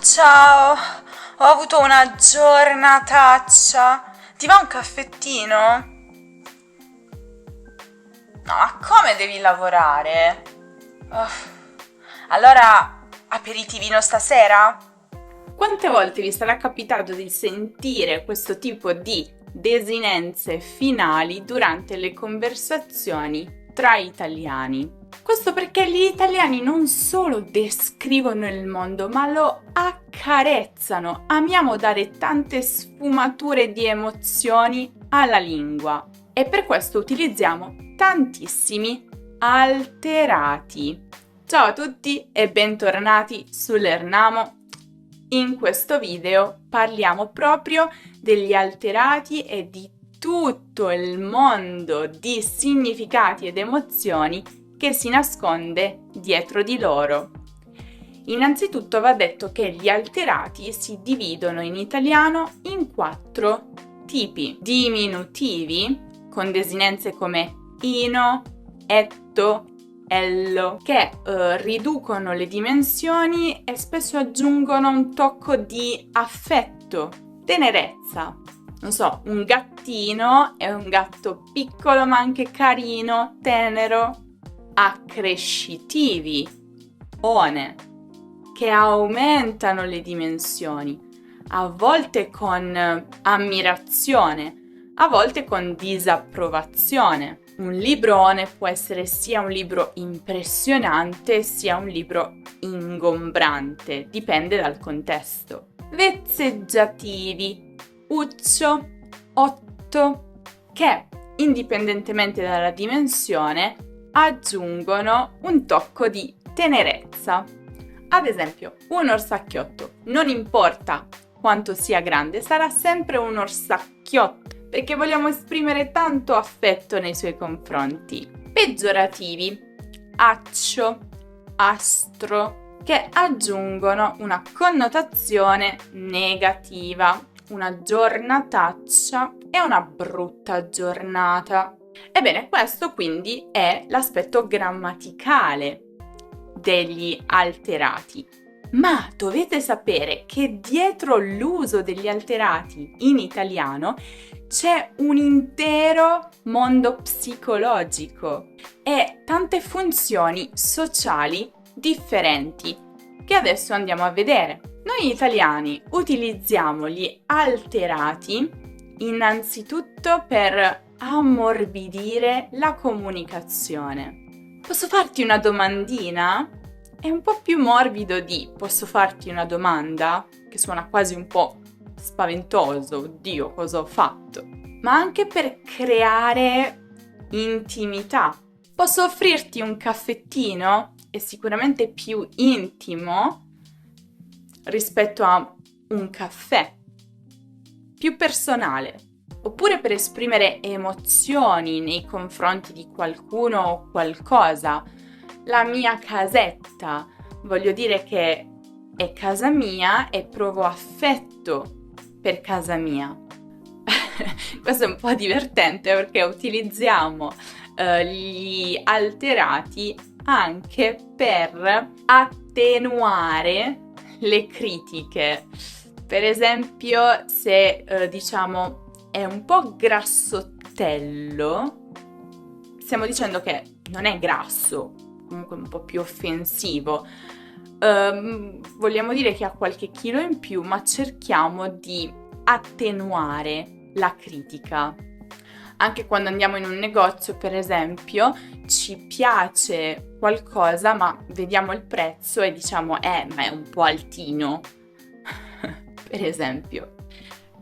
Ciao, ho avuto una giornataccia. Ti va un caffettino? No, ma come devi lavorare? Uff. Allora, aperitivino stasera? Quante volte vi sarà capitato di sentire questo tipo di desinenze finali durante le conversazioni tra italiani? Questo perché gli italiani non solo descrivono il mondo, ma lo accarezzano. Amiamo dare tante sfumature di emozioni alla lingua e per questo utilizziamo tantissimi alterati. Ciao a tutti e bentornati sull'Ernamo. In questo video parliamo proprio degli alterati e di tutto il mondo di significati ed emozioni che si nasconde dietro di loro. Innanzitutto va detto che gli alterati si dividono in italiano in 4 tipi: diminutivi, con desinenze come ino, etto, ello, che riducono le dimensioni e spesso aggiungono un tocco di affetto, tenerezza. Non so, un gattino è un gatto piccolo ma anche carino, tenero. Accrescitivi, one, che aumentano le dimensioni, a volte con ammirazione, a volte con disapprovazione. Un librone può essere sia un libro impressionante sia un libro ingombrante, dipende dal contesto. Vezzeggiativi, uccio, otto, che indipendentemente dalla dimensione aggiungono un tocco di tenerezza. Ad esempio, un orsacchiotto, non importa quanto sia grande, sarà sempre un orsacchiotto, perché vogliamo esprimere tanto affetto nei suoi confronti. Peggiorativi, accio, astro, che aggiungono una connotazione negativa, una giornataccia e una brutta giornata. Ebbene, questo quindi è l'aspetto grammaticale degli alterati. Ma dovete sapere che dietro l'uso degli alterati in italiano c'è un intero mondo psicologico e tante funzioni sociali differenti che adesso andiamo a vedere. Noi italiani utilizziamo gli alterati innanzitutto per ammorbidire la comunicazione. Posso farti una domandina? È un po' più morbido di posso farti una domanda, che suona quasi un po' spaventoso, oddio, cosa ho fatto? Ma anche per creare intimità. Posso offrirti un caffettino? È sicuramente più intimo rispetto a un caffè, più personale. Oppure per esprimere emozioni nei confronti di qualcuno o qualcosa. La mia casetta, voglio dire che è casa mia e provo affetto per casa mia. Questo è un po' divertente perché utilizziamo gli alterati anche per attenuare le critiche. Per esempio, se diciamo è un po' grassottello, stiamo dicendo che non è grasso, comunque un po' più offensivo. Vogliamo dire che ha qualche chilo in più, ma cerchiamo di attenuare la critica. Anche quando andiamo in un negozio, per esempio, ci piace qualcosa, ma vediamo il prezzo e diciamo, ma è un po' altino, per esempio.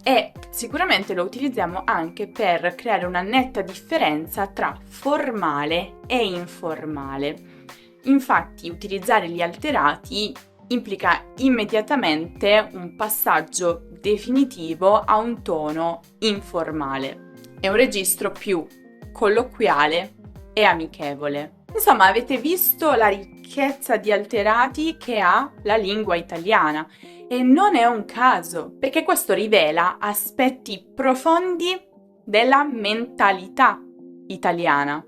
E sicuramente lo utilizziamo anche per creare una netta differenza tra formale e informale. Infatti, utilizzare gli alterati implica immediatamente un passaggio definitivo a un tono informale. È un registro più colloquiale e amichevole. Insomma, avete visto la ricchezza di alterati che ha la lingua italiana e non è un caso, perché questo rivela aspetti profondi della mentalità italiana.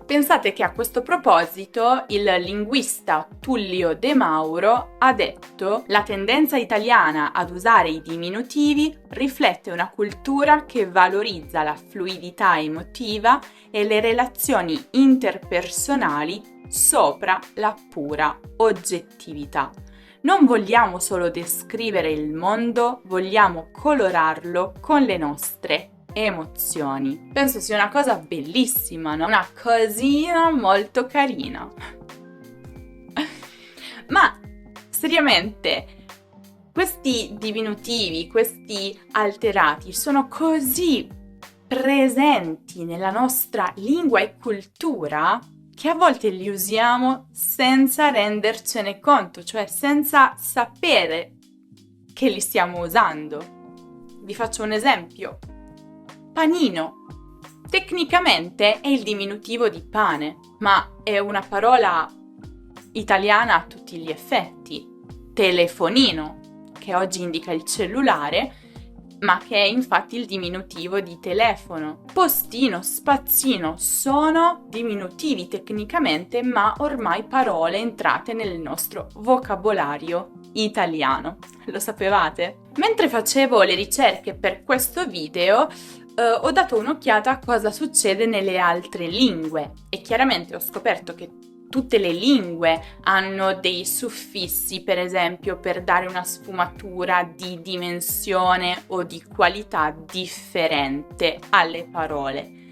Pensate che a questo proposito il linguista Tullio De Mauro ha detto: la tendenza italiana ad usare i diminutivi riflette una cultura che valorizza la fluidità emotiva e le relazioni interpersonali sopra la pura oggettività. Non vogliamo solo descrivere il mondo, vogliamo colorarlo con le nostre emozioni. Penso sia una cosa bellissima, no? Una cosina molto carina. Ma seriamente, questi diminutivi, questi alterati sono così presenti nella nostra lingua e cultura che a volte li usiamo senza rendercene conto, cioè senza sapere che li stiamo usando. Vi faccio un esempio. Panino. Tecnicamente è il diminutivo di pane, ma è una parola italiana a tutti gli effetti. Telefonino, che oggi indica il cellulare, ma che è infatti il diminutivo di telefono. Postino, spazzino sono diminutivi tecnicamente, ma ormai parole entrate nel nostro vocabolario italiano. Lo sapevate? Mentre facevo le ricerche per questo video, ho dato un'occhiata a cosa succede nelle altre lingue e chiaramente ho scoperto che tutte le lingue hanno dei suffissi, per esempio, per dare una sfumatura di dimensione o di qualità differente alle parole.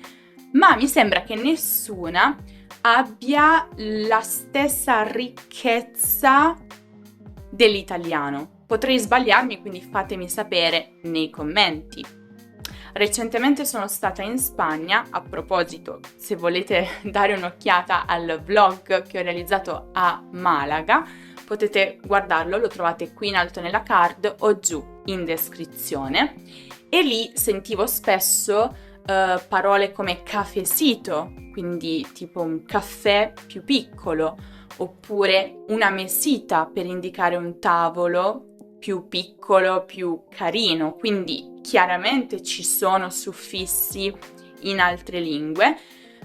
Ma mi sembra che nessuna abbia la stessa ricchezza dell'italiano. Potrei sbagliarmi, quindi fatemi sapere nei commenti. Recentemente sono stata in Spagna, a proposito, se volete dare un'occhiata al vlog che ho realizzato a Malaga, potete guardarlo, lo trovate qui in alto nella card o giù in descrizione. E lì sentivo spesso parole come cafecito, quindi tipo un caffè più piccolo, oppure una mesita per indicare un tavolo più piccolo, più carino, quindi chiaramente ci sono suffissi in altre lingue,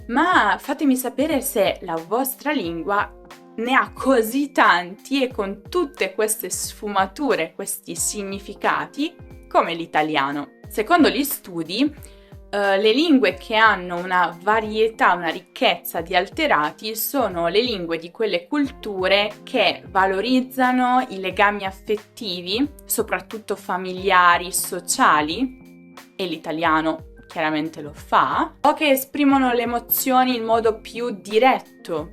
ma fatemi sapere se la vostra lingua ne ha così tanti e con tutte queste sfumature, questi significati come l'italiano. Secondo gli studi, le lingue che hanno una varietà, una ricchezza di alterati sono le lingue di quelle culture che valorizzano i legami affettivi, soprattutto familiari, sociali, e l'italiano chiaramente lo fa, o che esprimono le emozioni in modo più diretto.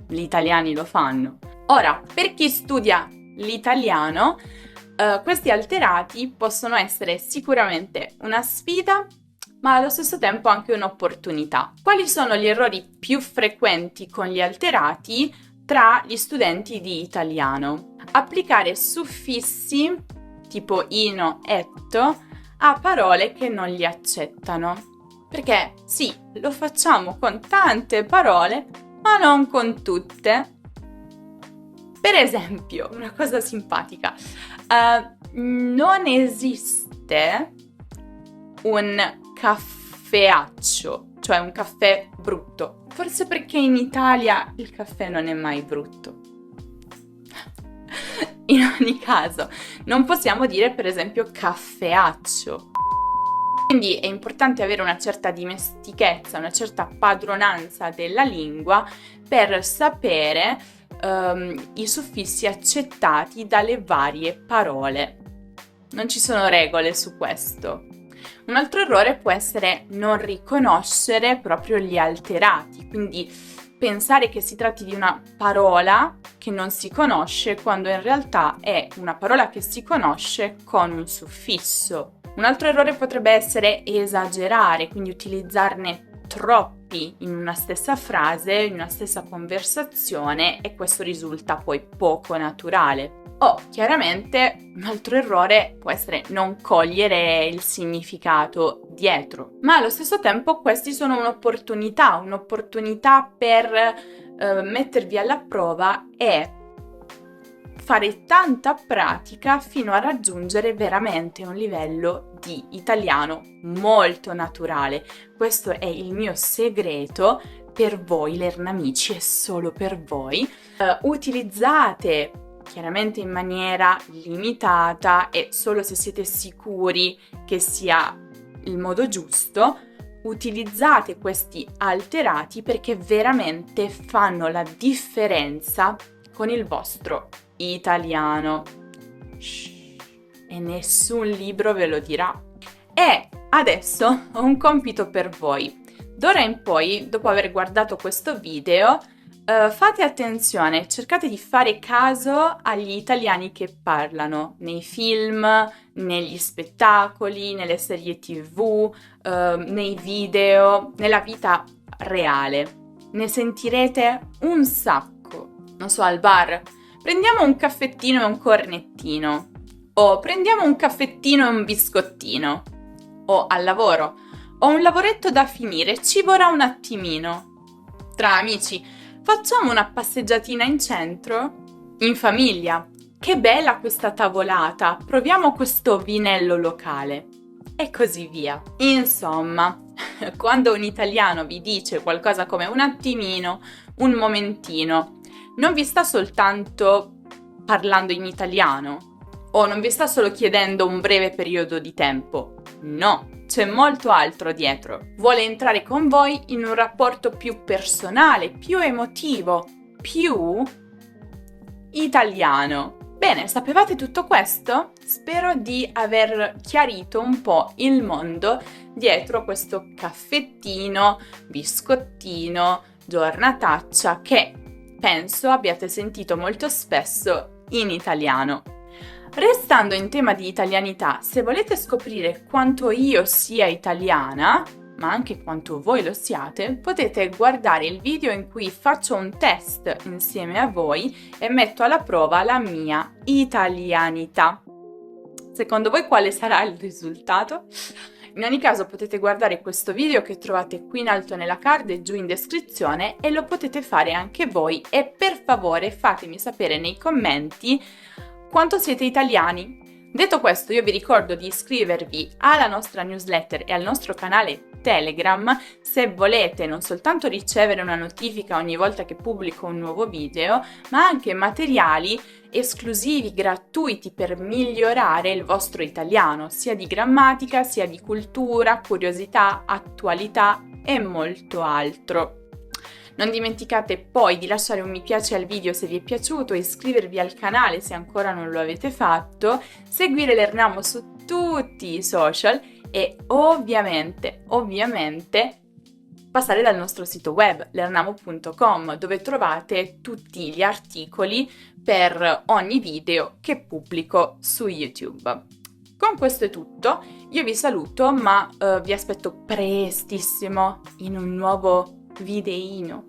Gli italiani lo fanno. Ora, per chi studia l'italiano, questi alterati possono essere sicuramente una sfida, ma allo stesso tempo anche un'opportunità. Quali sono gli errori più frequenti con gli alterati tra gli studenti di italiano? Applicare suffissi tipo ino, etto a parole che non li accettano. Perché sì, lo facciamo con tante parole, ma non con tutte. Per esempio, una cosa simpatica, non esiste un caffeaccio, cioè un caffè brutto, forse perché in Italia il caffè non è mai brutto. In ogni caso, non possiamo dire per esempio caffeaccio. Quindi è importante avere una certa dimestichezza, una certa padronanza della lingua per sapere i suffissi accettati dalle varie parole. Non ci sono regole su questo. Un altro errore può essere non riconoscere proprio gli alterati, quindi pensare che si tratti di una parola che non si conosce quando in realtà è una parola che si conosce con un suffisso. Un altro errore potrebbe essere esagerare, quindi utilizzarne troppi in una stessa frase, in una stessa conversazione e questo risulta poi poco naturale. O chiaramente un altro errore può essere non cogliere il significato dietro, ma allo stesso tempo questi sono un'opportunità per mettervi alla prova e fare tanta pratica fino a raggiungere veramente un livello di italiano molto naturale. Questo è il mio segreto per voi, Lernamici, è solo per voi. Utilizzate chiaramente in maniera limitata e solo se siete sicuri che sia il modo giusto. Utilizzate questi alterati perché veramente fanno la differenza con il vostro italiano. Shh. E nessun libro ve lo dirà. E adesso ho un compito per voi. D'ora in poi, dopo aver guardato questo video, fate attenzione, cercate di fare caso agli italiani che parlano nei film, negli spettacoli, nelle serie TV, nei video, nella vita reale. Ne sentirete un sacco. Non so, al bar, prendiamo un caffettino e un cornettino. O prendiamo un caffettino e un biscottino. O al lavoro, ho un lavoretto da finire, ci vorrà un attimino. Tra amici, facciamo una passeggiatina in centro? In famiglia, che bella questa tavolata, proviamo questo vinello locale. E così via. Insomma, quando un italiano vi dice qualcosa come un attimino, un momentino, non vi sta soltanto parlando in italiano o non vi sta solo chiedendo un breve periodo di tempo. No, c'è molto altro dietro. Vuole entrare con voi in un rapporto più personale, più emotivo, più italiano. Bene, sapevate tutto questo? Spero di aver chiarito un po' il mondo dietro questo caffettino, biscottino, giornataccia che penso abbiate sentito molto spesso in italiano. Restando in tema di italianità, se volete scoprire quanto io sia italiana, ma anche quanto voi lo siate, potete guardare il video in cui faccio un test insieme a voi e metto alla prova la mia italianità. Secondo voi quale sarà il risultato? In ogni caso potete guardare questo video che trovate qui in alto nella card e giù in descrizione e lo potete fare anche voi e per favore fatemi sapere nei commenti quanto siete italiani. Detto questo, io vi ricordo di iscrivervi alla nostra newsletter e al nostro canale Telegram se volete non soltanto ricevere una notifica ogni volta che pubblico un nuovo video, ma anche materiali esclusivi, gratuiti per migliorare il vostro italiano, sia di grammatica, sia di cultura, curiosità, attualità e molto altro. Non dimenticate poi di lasciare un mi piace al video se vi è piaciuto, iscrivervi al canale se ancora non lo avete fatto, seguire Lernamo su tutti i social e ovviamente passare dal nostro sito web lernamo.com dove trovate tutti gli articoli per ogni video che pubblico su YouTube. Con questo è tutto, io vi saluto ma vi aspetto prestissimo in un nuovo videino.